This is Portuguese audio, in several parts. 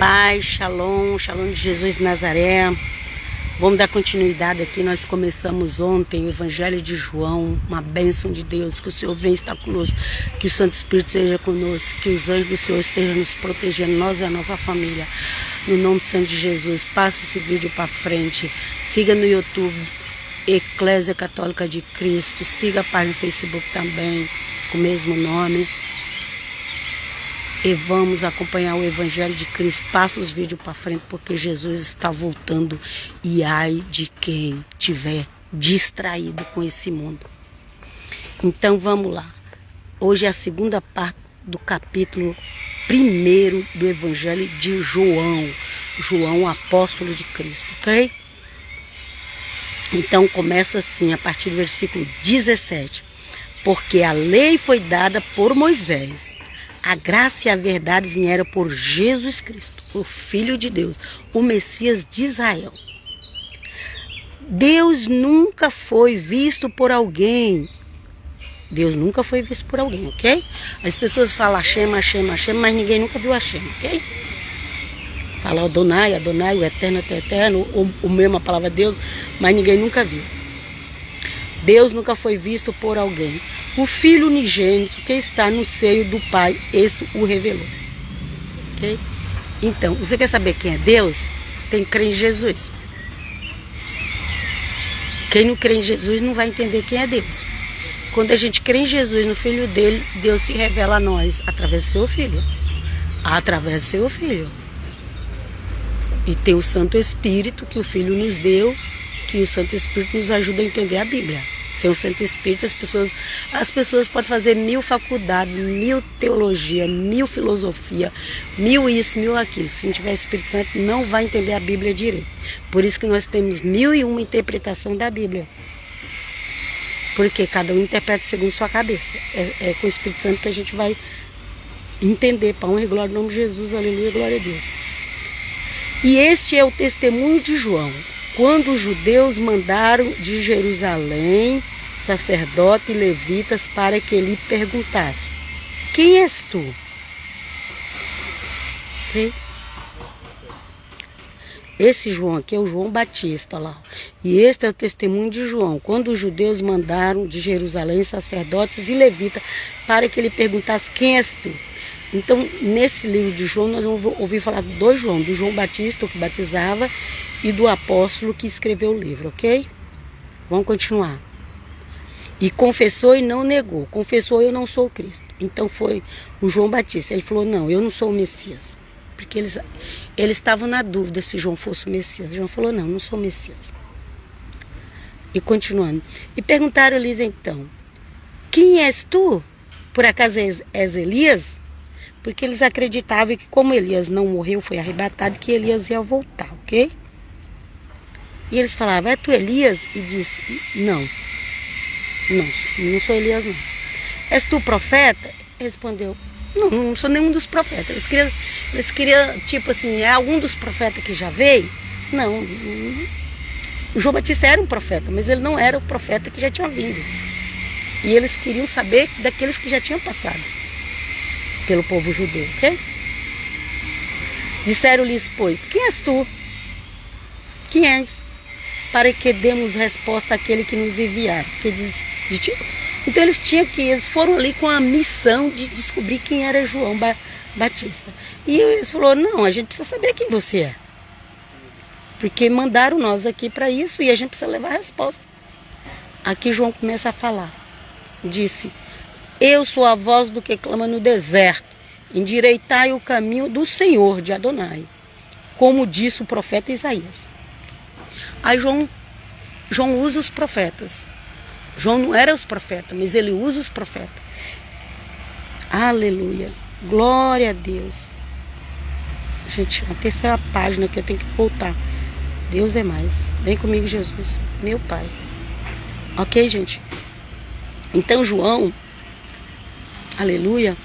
paz, shalom, shalom de Jesus de Nazaré. Vamos dar continuidade aqui. Nós começamos ontem o Evangelho de João, uma bênção de Deus, que o Senhor venha estar conosco, que o Santo Espírito seja conosco, que os anjos do Senhor estejam nos protegendo, nós e a nossa família. No nome santo de Jesus, passe esse vídeo para frente, siga no YouTube, Eclésia Católica de Cristo, siga a página no Facebook também, com o mesmo nome. E vamos acompanhar o Evangelho de Cristo. Passa os vídeos para frente, porque Jesus está voltando. E ai de quem estiver distraído com esse mundo. Então vamos lá. Hoje é a segunda parte do capítulo 1 do Evangelho de João. João, apóstolo de Cristo, ok? Então começa assim, a partir do versículo 17. Porque a lei foi dada por Moisés. A graça e a verdade vieram por Jesus Cristo, o Filho de Deus, o Messias de Israel. Deus nunca foi visto por alguém. Deus nunca foi visto por alguém, ok? As pessoas falam Hashem, Hashem, Hashem, mas ninguém nunca viu Hashem, ok? Fala Adonai, Adonai, o eterno, o eterno, o mesmo a palavra Deus, mas ninguém nunca viu. Deus nunca foi visto por alguém. O Filho unigênito que está no seio do Pai, esse o revelou. Okay? Então, você quer saber quem é Deus? Tem que crer em Jesus. Quem não crê em Jesus não vai entender quem é Deus. Quando a gente crê em Jesus, no Filho dele, Deus se revela a nós através do seu Filho. Através do seu Filho. E tem o Santo Espírito que o Filho nos deu, que o Santo Espírito nos ajuda a entender a Bíblia. Sem o Santo Espírito, as pessoas podem fazer 1000 faculdades, 1000 teologia, 1000 filosofia, 1000 isso, 1000 aquilo. Se não tiver Espírito Santo, não vai entender a Bíblia direito. Por isso que nós temos 1001 interpretação da Bíblia. Porque cada um interpreta segundo sua cabeça. É com o Espírito Santo que a gente vai entender. Para honra e glória do nome de Jesus, aleluia, glória a Deus. E este é o testemunho de João. Quando os judeus mandaram de Jerusalém sacerdotes e levitas para que ele perguntasse: quem és tu? Okay? Esse João aqui é o João Batista lá. E este é o testemunho de João. Quando os judeus mandaram de Jerusalém sacerdotes e levitas para que ele perguntasse: quem és tu? Então, nesse livro de João, nós vamos ouvir falar de dois João. Do João Batista, que batizava, e do apóstolo que escreveu o livro, ok? Vamos continuar. E confessou e não negou. Confessou: eu não sou o Cristo. Então foi o João Batista. Ele falou: não, eu não sou o Messias. Porque eles estavam na dúvida se João fosse o Messias. João falou: não, não sou o Messias. E continuando. E perguntaram-lhes então: quem és tu? Por acaso és Elias? Porque eles acreditavam que como Elias não morreu, foi arrebatado, que Elias ia voltar, ok? E eles falavam: é tu Elias? E disse: não sou Elias não. És tu profeta? Respondeu: não sou nenhum dos profetas. Eles queriam tipo assim, é algum dos profetas que já veio? Não. O João Batista era um profeta, mas ele não era o profeta que já tinha vindo. E eles queriam saber daqueles que já tinham passado pelo povo judeu, ok? Disseram-lhes, pois: quem és tu? Quem és? Para que demos resposta àquele que nos enviar. Então eles foram ali com a missão de descobrir quem era João Batista. E eles falaram: não, a gente precisa saber quem você é. Porque mandaram nós aqui para isso e a gente precisa levar a resposta. Aqui João começa a falar. Disse: eu sou a voz do que clama no deserto. Endireitai o caminho do Senhor, de Adonai. Como disse o profeta Isaías. Aí João usa os profetas. João não era os profetas, mas ele usa os profetas. Aleluia. Glória a Deus. Gente, a terceira página que eu tenho que voltar. Deus é mais. Vem comigo, Jesus. Meu Pai. Ok, gente? Então João, aleluia.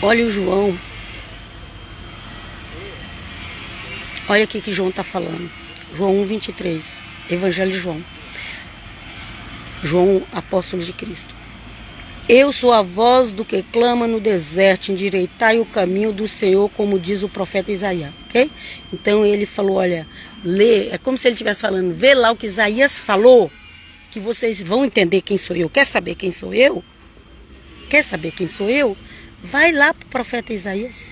Olha o João. Olha aqui que João está falando. João 1:23. Evangelho de João. João, apóstolo de Cristo. Eu sou a voz do que clama no deserto, endireitai o caminho do Senhor, como diz o profeta Isaías, ok? Então ele falou, olha, lê, é como se ele estivesse falando, vê lá o que Isaías falou, que vocês vão entender quem sou eu. Quer saber quem sou eu? Quer saber quem sou eu? Vai lá para o profeta Isaías.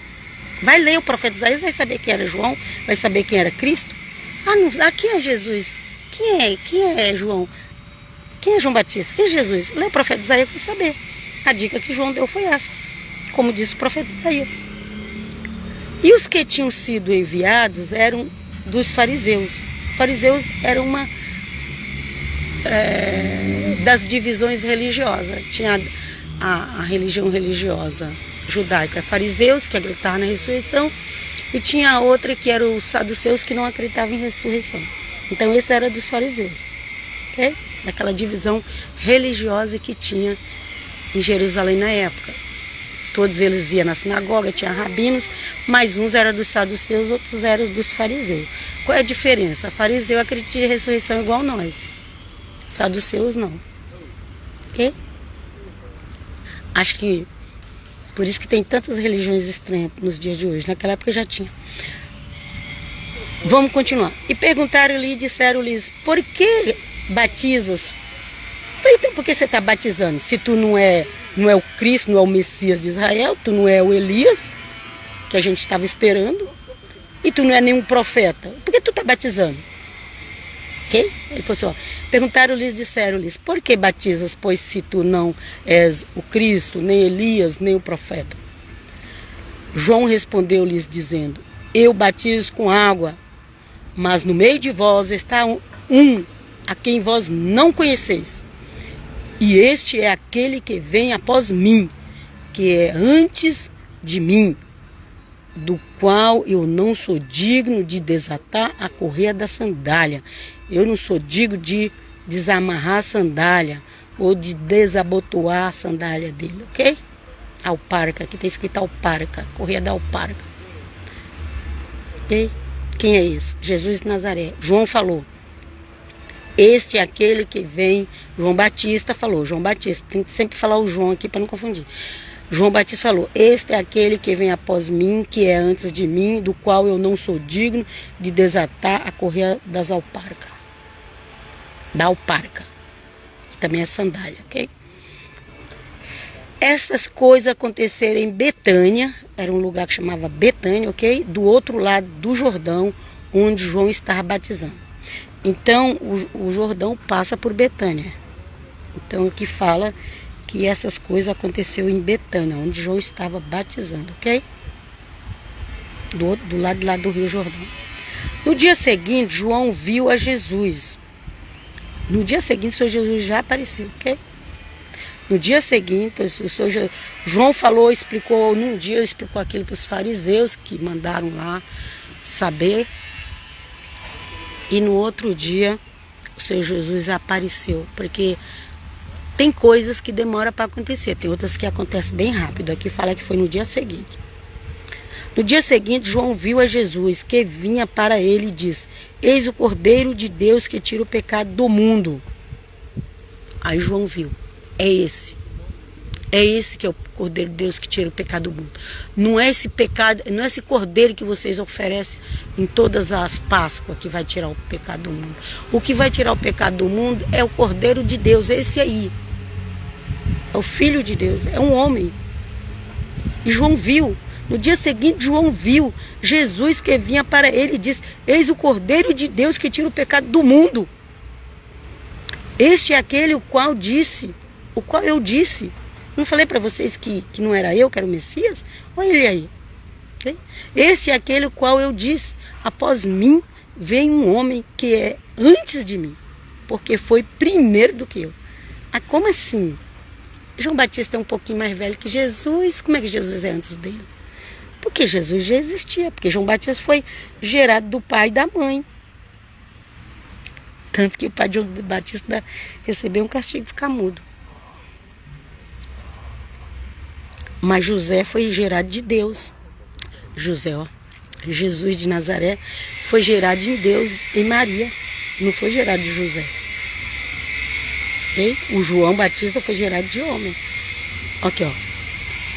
Vai ler o profeta Isaías, vai saber quem era João, vai saber quem era Cristo. Ah, não, quem é Jesus? Quem é João? Quem é João Batista? Quem é Jesus? Lê o profeta Isaías para saber. A dica que João deu foi essa, como disse o profeta Isaías. E os que tinham sido enviados eram dos fariseus. Os fariseus eram uma das divisões religiosas. Tinha a religião religiosa judaica, fariseus, que acreditavam na ressurreição, e tinha a outra que eram os saduceus, que não acreditavam em ressurreição. Então esse era dos fariseus, ok? Daquela divisão religiosa que tinha em Jerusalém na época. Todos eles iam na sinagoga, tinha rabinos, mas uns eram dos saduceus, outros eram dos fariseus. Qual é a diferença? Fariseu acredita em ressurreição igual nós, saduceus não, ok? Acho que por isso que tem tantas religiões estranhas nos dias de hoje. Naquela época já tinha. Vamos continuar. E perguntaram-lhe e disseram-lhes, por que batizas? Então, por que você está batizando? Se tu não é o Cristo, não é o Messias de Israel, tu não é o Elias, que a gente estava esperando, e tu não é nenhum profeta, por que tu está batizando? Ok? Ele falou assim, ó, perguntaram-lhes, disseram-lhes, por que batizas, pois se tu não és o Cristo, nem Elias, nem o profeta? João respondeu-lhes dizendo, eu batizo com água, mas no meio de vós está um a quem vós não conheceis. E este é aquele que vem após mim, que é antes de mim, do qual eu não sou digno de desatar a correia da sandália. Eu não sou digno de desamarrar a sandália ou de desabotoar a sandália dele, ok? Alparca, aqui está escrito alparca, correia da alparca. Ok? Quem é esse? Jesus de Nazaré. João falou. Este é aquele que vem. João Batista falou. João Batista. Tem que sempre falar o João aqui para não confundir. João Batista falou. Este é aquele que vem após mim, que é antes de mim, do qual eu não sou digno de desatar a correia das alparcas. Da alparca. Que também é sandália, ok? Essas coisas aconteceram em Betânia. Era um lugar que chamava Betânia, ok? Do outro lado do Jordão, onde João estava batizando. Então, o Jordão passa por Betânia. Então, aqui fala que essas coisas aconteceram em Betânia, onde João estava batizando, ok? Do lado de lá do Rio Jordão. No dia seguinte, João viu a Jesus. No dia seguinte, o Senhor Jesus já apareceu, ok? No dia seguinte, João falou, explicou, num dia explicou aquilo para os fariseus que mandaram lá saber. E no outro dia, o Senhor Jesus apareceu, porque tem coisas que demoram para acontecer, tem outras que acontecem bem rápido. Aqui fala que foi no dia seguinte. No dia seguinte, João viu a Jesus, que vinha para ele e disse, eis o Cordeiro de Deus que tira o pecado do mundo. Aí João viu, é esse que é o Cordeiro de Deus que tira o pecado do mundo. Não é esse pecado, não é esse Cordeiro que vocês oferecem em todas as Páscoas que vai tirar o pecado do mundo. O que vai tirar o pecado do mundo é o Cordeiro de Deus, esse aí. É o Filho de Deus, é um homem. E João viu. No dia seguinte, João viu Jesus que vinha para ele e disse, eis o Cordeiro de Deus que tira o pecado do mundo. Este é aquele o qual eu disse. Não falei para vocês que não era eu, que era o Messias? Olha ele aí. Okay? Este é aquele o qual eu disse, após mim vem um homem que é antes de mim, porque foi primeiro do que eu. Ah, como assim? João Batista é um pouquinho mais velho que Jesus. Como é que Jesus é antes dele? Porque Jesus já existia, porque João Batista foi gerado do pai e da mãe. Tanto que o pai de João Batista recebeu um castigo de ficar mudo. Mas José foi gerado de Deus. Jesus de Nazaré foi gerado de Deus em Maria. Não foi gerado de José. Okay? O João Batista foi gerado de homem. Aqui, ó.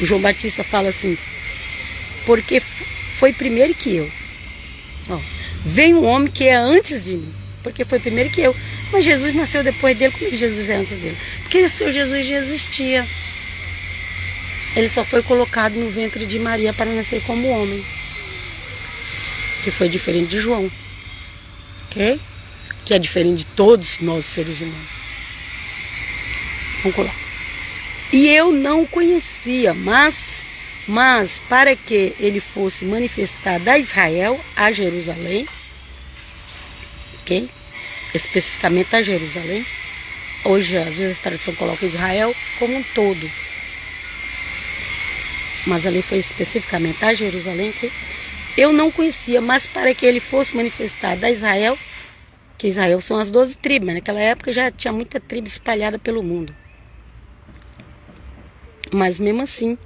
O João Batista fala assim, porque foi primeiro que eu. Ó, vem um homem que é antes de mim, porque foi primeiro que eu. Mas Jesus nasceu depois dele. Como é que Jesus é antes dele? Porque o seu Jesus já existia. Ele só foi colocado no ventre de Maria para nascer como homem, que foi diferente de João, ok? Que é diferente de todos nós seres humanos. Vamos colar. E eu não o conhecia, mas para que ele fosse manifestado a Israel, a Jerusalém, ok? Especificamente a Jerusalém. Hoje, às vezes, a tradução coloca Israel como um todo. Mas ali foi especificamente a Jerusalém, que eu não conhecia, mas para que ele fosse manifestado a Israel, que Israel são as 12 tribos, mas naquela época já tinha muita tribo espalhada pelo mundo. Mas mesmo assim,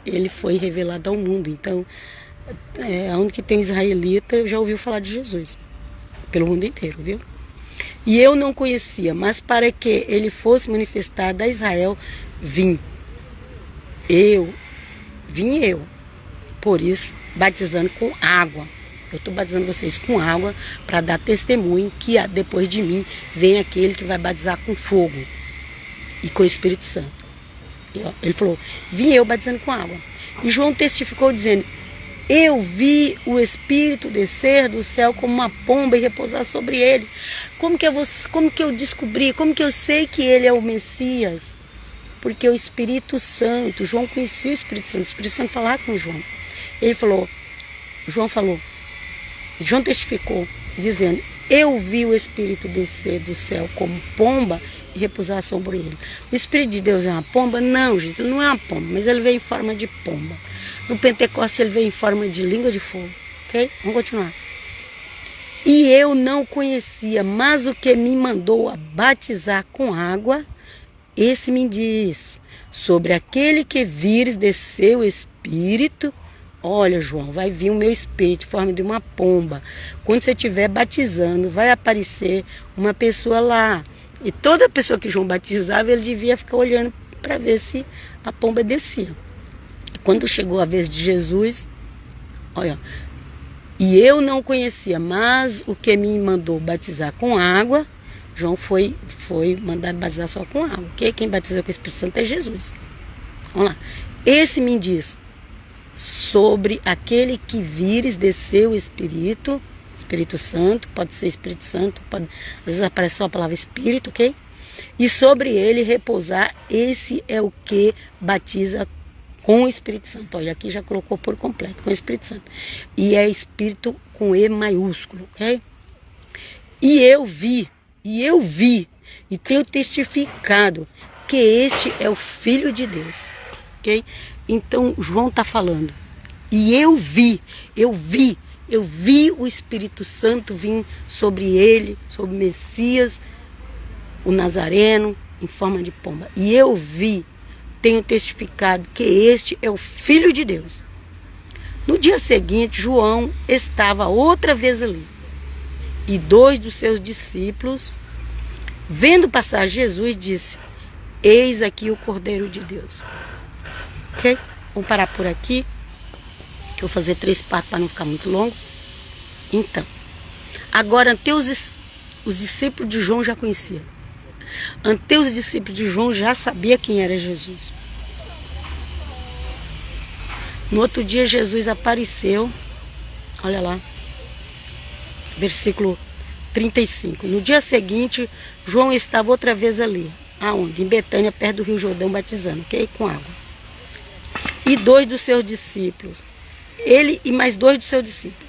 ele foi revelado ao mundo. Então, onde que tem israelita, já ouviu falar de Jesus. Pelo mundo inteiro, viu? E eu não conhecia, mas para que ele fosse manifestado a Israel, vim eu. Por isso, batizando com água. Eu estou batizando vocês com água para dar testemunho que depois de mim vem aquele que vai batizar com fogo e com o Espírito Santo. Ele falou, vim eu batizando com água. E João testificou dizendo, eu vi o Espírito descer do céu como uma pomba e repousar sobre ele. Como que eu descobri, como que eu sei que ele é o Messias? Porque o Espírito Santo, João conhecia o Espírito Santo falava com João. João testificou, dizendo, eu vi o Espírito descer do céu como pomba e repousar sobre ele. O Espírito de Deus é uma pomba? Não, gente, não é uma pomba, mas ele veio em forma de pomba. No Pentecostes ele veio em forma de língua de fogo, ok? Vamos continuar. E eu não conhecia, mas o que me mandou a batizar com água, esse me diz, sobre aquele que vires descer o Espírito. Olha, João, vai vir o meu Espírito em forma de uma pomba. Quando você estiver batizando, vai aparecer uma pessoa lá. E toda pessoa que João batizava, ele devia ficar olhando para ver se a pomba descia. Quando chegou a vez de Jesus, olha, e eu não conhecia, mas o que me mandou batizar com água, João foi mandado batizar só com água, ok? Quem batizou com o Espírito Santo é Jesus. Vamos lá. Esse me diz, sobre aquele que vires descer o Espírito Santo, pode ser Espírito Santo, às vezes aparece só a palavra Espírito, ok? E sobre ele repousar, esse é o que batiza com o Espírito Santo. Olha, aqui já colocou por completo, com o Espírito Santo. E é Espírito com E maiúsculo, ok? E eu vi, e tenho testificado que este é o Filho de Deus, ok? Então, João está falando, e eu vi o Espírito Santo vir sobre ele, sobre o Messias, o Nazareno, em forma de pomba. E eu tenho testificado que este é o Filho de Deus. No dia seguinte, João estava outra vez ali. E 2 dos seus discípulos, vendo passar Jesus, disse, eis aqui o Cordeiro de Deus. Ok? Vamos parar por aqui, que eu vou fazer 3 partes para não ficar muito longo. Então, agora, até os discípulos de João já conheciam. Até os discípulos de João já sabiam quem era Jesus. No outro dia, Jesus apareceu, olha lá, versículo 35. No dia seguinte, João estava outra vez ali. Aonde? Em Betânia, perto do Rio Jordão, batizando, ok? Com água. E 2 dos seus discípulos. Ele e mais 2 dos seus discípulos.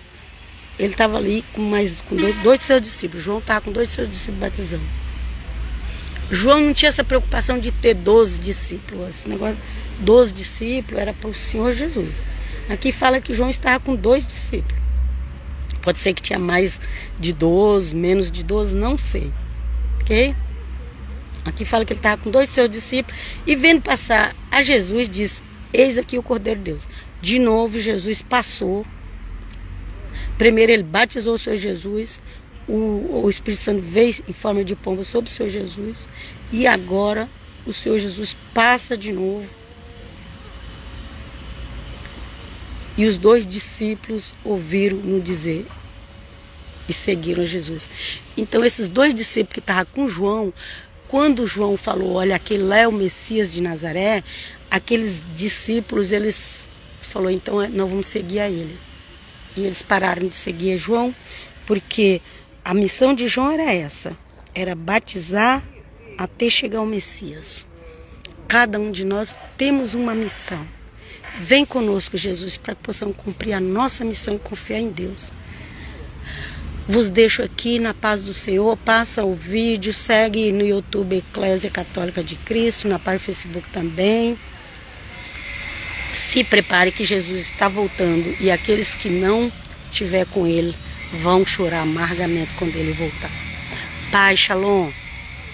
Ele estava ali com 2 dos seus discípulos. João estava com 2 dos seus discípulos batizando. João não tinha essa preocupação de ter 12 discípulos. Esse negócio, 12 discípulos era para o Senhor Jesus. Aqui fala que João estava com 2 discípulos. Pode ser que tinha mais de 12, menos de 12, não sei. Ok? Aqui fala que ele estava com 2 de seus discípulos. E vendo passar a Jesus, diz, eis aqui o Cordeiro de Deus. De novo, Jesus passou. Primeiro ele batizou o Senhor Jesus. O Espírito Santo veio em forma de pomba sobre o Senhor Jesus. E agora o Senhor Jesus passa de novo. E os 2 discípulos ouviram-no dizer e seguiram Jesus. Então esses 2 discípulos que estavam com João, quando João falou, olha, aquele lá é o Messias de Nazaré, aqueles discípulos, eles falaram, então nós vamos seguir a ele. E eles pararam de seguir a João, porque a missão de João era essa, era batizar até chegar ao Messias. Cada um de nós temos uma missão. Vem conosco, Jesus, para que possamos cumprir a nossa missão e confiar em Deus. Vos deixo aqui na paz do Senhor. Passa o vídeo, segue no YouTube Eclésia Católica de Cristo, na página do Facebook também. Se prepare que Jesus está voltando e aqueles que não estiver com ele vão chorar amargamente quando ele voltar. Pai, shalom.